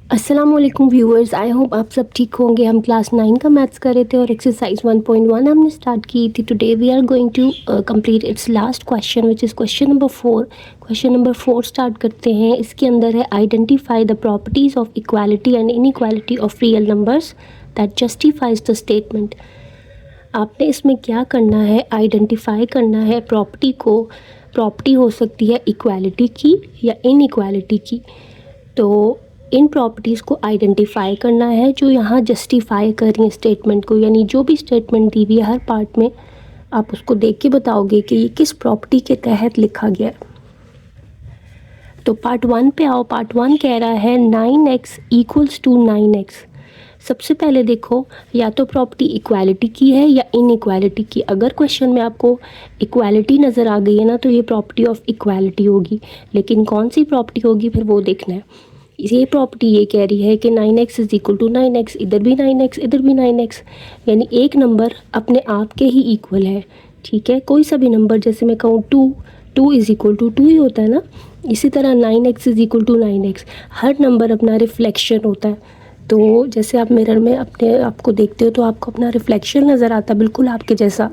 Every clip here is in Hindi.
अस्सलाम वालेकुम व्यूअर्स, आई होप आप सब ठीक होंगे। हम क्लास 9 का मैथ्स कर रहे थे और एक्सरसाइज 1.1 हमने स्टार्ट की थी। Today we are going to complete its last question which is question number 4। Question number 4 start करते हैं। इसके अंदर है identify the properties of equality and inequality of real numbers that justifies the statement. आपने इसमें क्या करना है, आइडेंटिफाई करना है प्रॉपर्टी को। प्रॉपर्टी हो सकती है इक्वालिटी की या इनइक्वालिटी की। तो इन प्रॉपर्टीज़ को आइडेंटिफाई करना है जो यहाँ जस्टिफाई कर रही हैं स्टेटमेंट को, यानी जो भी स्टेटमेंट दी हुई है हर पार्ट में आप उसको देख के बताओगे कि ये किस प्रॉपर्टी के तहत लिखा गया है। तो पार्ट 1 पे आओ। पार्ट 1 कह रहा है 9x इक्वल्स टू 9x। सबसे पहले देखो, या तो प्रॉपर्टी इक्वालिटी की है या इनइक्वालिटी की। अगर क्वेश्चन में आपको इक्वालिटी नज़र आ गई है ना, तो ये प्रॉपर्टी ऑफ इक्वालिटी होगी। लेकिन कौन सी प्रॉपर्टी होगी फिर वो देखना है। ये प्रॉपर्टी ये कह रही है कि 9x is equal to 9x, इधर भी 9x इधर भी 9x, यानी एक नंबर अपने आप के ही इक्वल है। ठीक है, कोई सा भी नंबर, जैसे मैं कहूँ 2 इज़ इक्वल टू 2 ही होता है ना। इसी तरह 9x is equal to 9x, हर नंबर अपना रिफ्लेक्शन होता है। तो जैसे आप मिरर में अपने आप को देखते हो तो आपको अपना रिफ्लेक्शन नज़र आता है बिल्कुल आपके जैसा।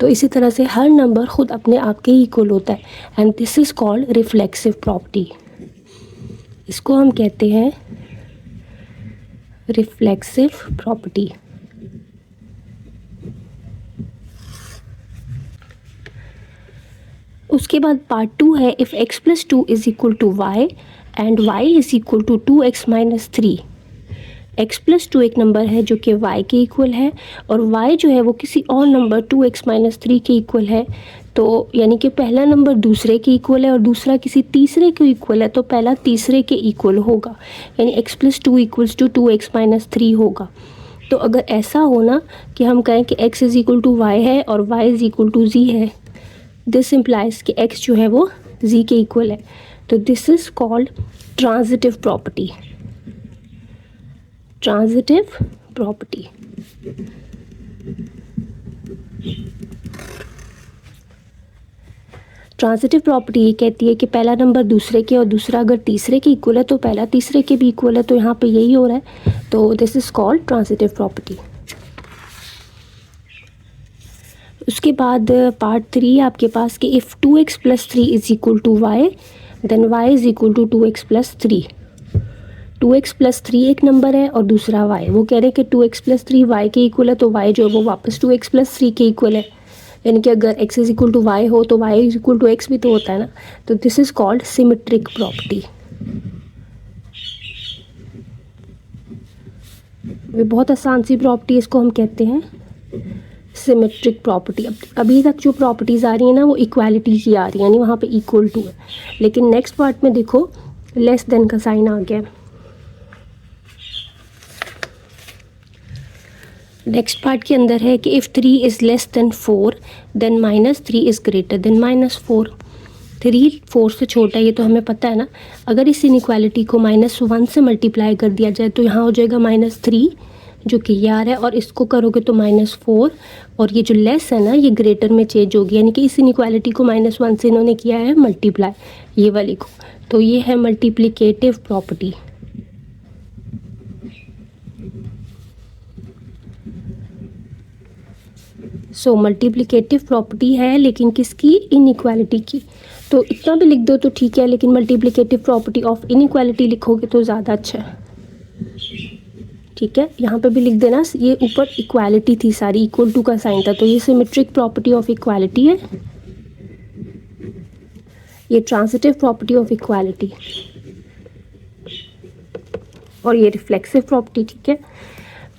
तो इसी तरह से हर नंबर ख़ुद अपने आप के ही इक्वल होता है and this is called reflexive property. इसको हम कहते हैं रिफ्लेक्सिव प्रॉपर्टी। उसके बाद पार्ट 2 है if x plus 2 is equal to y and y is equal to 2x minus 3। x plus 2 एक नंबर है जो कि y के इक्वल है और y जो है वो किसी और नंबर 2x माइनस 3 के इक्वल है। तो यानी कि पहला नंबर दूसरे के इक्वल है और दूसरा किसी तीसरे के इक्वल है, तो पहला तीसरे के इक्वल होगा, यानी x plus 2 equals to 2x minus 3 होगा। तो अगर ऐसा हो ना कि हम कहें कि x is equal to y है और y is equal to z है, दिस इम्प्लाइज कि x जो है वो z के इक्वल है। तो this is called transitive property. Transitive property. Transitive property ये कहती है कि पहला नंबर दूसरे के और दूसरा अगर तीसरे के इक्वल है तो पहला तीसरे के भी इक्वल है। तो यहाँ पे यही हो रहा है, तो this is called transitive property. उसके बाद पार्ट 3 आपके पास कि if 2x plus 3 is equal to y then y is equal to 2x plus 3। 2x plus 3 एक नंबर है और दूसरा y। वो कह रहे हैं कि 2x प्लस 3 y के इक्वल है, तो y जो है वो वापस 2x प्लस 3 के इक्वल है। यानी कि अगर x is equal to y हो तो y is equal to x भी तो होता है ना। तो this is called symmetric property. ये बहुत आसान सी प्रॉपर्टी, इसको हम कहते हैं सिमेट्रिक प्रॉपर्टी। अभी तक जो प्रॉपर्टीज़ आ रही हैं ना वो इक्वालिटी की आ रही है, यानी वहाँ पे इक्वल टू है। लेकिन नेक्स्ट पार्ट में देखो लेस देन का साइन आ गया। नेक्स्ट पार्ट के अंदर है कि if 3 is less than 4 then minus 3 is greater than minus 4। 3 4 से छोटा है, ये तो हमें पता है ना। अगर इस इनइक्वालिटी को -1 से मल्टीप्लाई कर दिया जाए तो यहाँ हो जाएगा -3 जो कि ये आ रहा है, और इसको करोगे तो -4, और ये जो लेस है ना ये ग्रेटर में चेंज होगी। यानी कि इस इनइक्वालिटी को -1 से इन्होंने किया है मल्टीप्लाई, ये वाली को। तो ये है मल्टीप्लिकेटिव प्रॉपर्टी। सो मल्टीप्लिकेटिव प्रॉपर्टी है, लेकिन किसकी? इनइक्वालिटी की। तो इतना भी लिख दो तो ठीक है, लेकिन मल्टीप्लिकेटिव प्रॉपर्टी ऑफ इनइक्वालिटी लिखोगे तो ज़्यादा अच्छा है। ठीक है, यहाँ पे भी लिख देना। ये ऊपर इक्वालिटी थी सारी, इक्वल टू का साइन था, तो ये सिमेट्रिक प्रॉपर्टी ऑफ इक्वालिटी है। ये ट्रांजिटिव प्रॉपर्टी ऑफ इक्वालिटी और ये रिफ्लेक्सिव प्रॉपर्टी। ठीक है,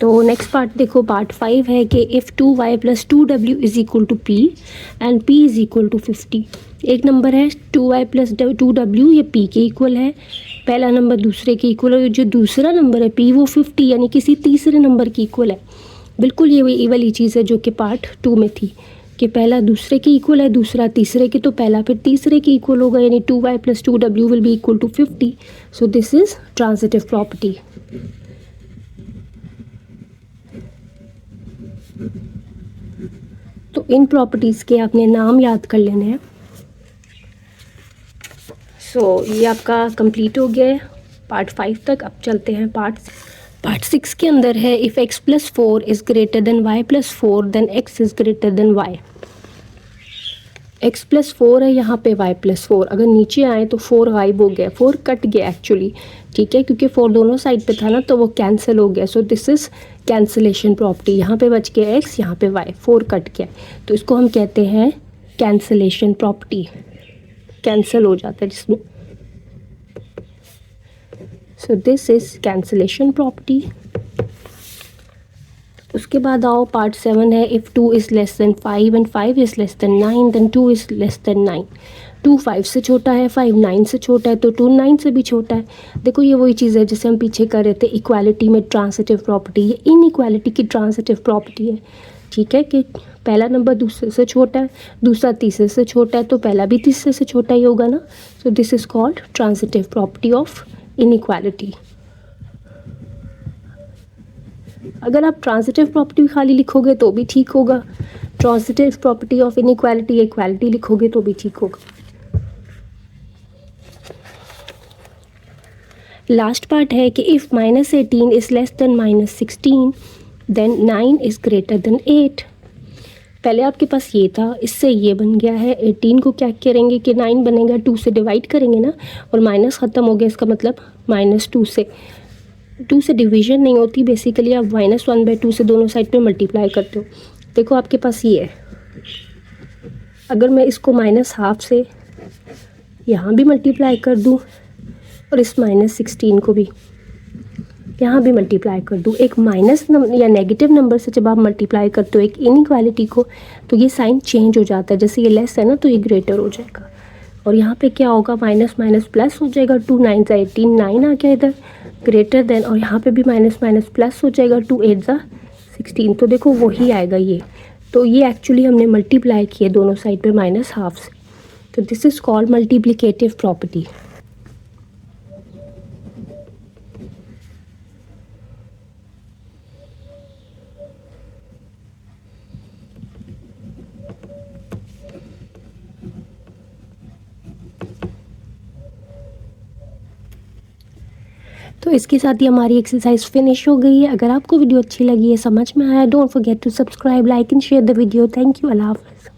तो नेक्स्ट पार्ट देखो, पार्ट 5 है कि if 2y plus 2w is equal to p and p is equal to 50। एक नंबर है 2y प्लस 2w, ये p के इक्वल है। पहला नंबर दूसरे के इक्वल है, जो दूसरा नंबर है p वो 50 यानी किसी तीसरे नंबर की इक्वल है। बिल्कुल ये वाली चीज़ है जो कि पार्ट 2 में थी कि पहला दूसरे के इक्वल है, दूसरा तीसरे के, तो पहला फिर तीसरे के इक्वल होगा, यानी 2y plus 2w will be equal to 50। So this is transitive property. तो इन प्रॉपर्टीज़ के आपने नाम याद कर लेने हैं। सो ये आपका कंप्लीट हो गया है। पार्ट 5 तक। अब चलते हैं पार्ट 6 के अंदर है if x + 4 is greater than y + 4 then x is greater than y। x + 4 है यहाँ पे, y + 4, अगर नीचे आए तो 4 गायब हो गया, 4 कट गया एक्चुअली, ठीक है, क्योंकि 4 दोनों साइड पे था ना तो वो कैंसिल हो गया। सो दिस इज़ कैंसिलेशन प्रॉपर्टी। यहाँ पे बच गया x, यहाँ पे y, 4 कट गया, तो इसको हम कहते हैं कैंसिलेशन प्रॉपर्टी। कैंसिल हो जाता है जिसमें, so this is cancellation property. उसके बाद आओ पार्ट 7 है if 2 is less than 5 and 5 is less than 9 then 2 is less than 9। 2 5 से छोटा है, 5 9 से छोटा है, तो 2 9 से भी छोटा है। देखो ये वही चीज़ है जिसे हम पीछे कर रहे थे इक्वालिटी में ट्रांसिटिव प्रॉपर्टी। ये इनइक्वालिटी की ट्रांसिटिव प्रॉपर्टी है, ठीक है, कि पहला नंबर दूसरे से छोटा है, दूसरा तीसरे से छोटा है, तो पहला भी तीसरे से छोटा ही होगा ना। सो this is called transitive property of inequality. अगर आप ट्रांसिटिव प्रॉपर्टी खाली लिखोगे तो भी ठीक होगा, transitive property of inequality equality लिखोगे तो भी ठीक होगा। लास्ट पार्ट है कि if -18 is less than -16 then 9 is greater than 8। पहले आपके पास ये था, इससे ये बन गया है। 18 को क्या करेंगे कि 9 बनेगा, 2 से डिवाइड करेंगे ना, और माइनस ख़त्म हो गया, इसका मतलब -2 से डिवीजन नहीं होती, बेसिकली आप -1/2 से दोनों साइड पे मल्टीप्लाई करते हो। देखो आपके पास ये है, अगर मैं इसको -½ से यहाँ भी मल्टीप्लाई कर दूँ और इस -16 को भी यहाँ भी मल्टीप्लाई कर दूँ, एक माइनस या नेगेटिव नंबर से जब आप मल्टीप्लाई करते हो एक इनइक्वालिटी को, तो ये साइन चेंज हो जाता है। जैसे ये लेस है ना तो ये ग्रेटर हो जाएगा, और यहाँ पे क्या होगा, माइनस माइनस प्लस हो जाएगा। 2 9 × 18, 9 आ गया इधर, ग्रेटर देन, और यहाँ पे भी माइनस माइनस प्लस हो जाएगा, 2 8 × 16, तो देखो वही आएगा ये। तो ये एक्चुअली हमने मल्टीप्लाई किए दोनों साइड पे -½ से, तो this is called multiplicative property. तो इसके साथ ही हमारी एक्सरसाइज फिनिश हो गई है। अगर आपको वीडियो अच्छी लगी है, समझ में आया, don't forget to subscribe, like and share the video. Thank you, अल्लाह हाफ़िज़।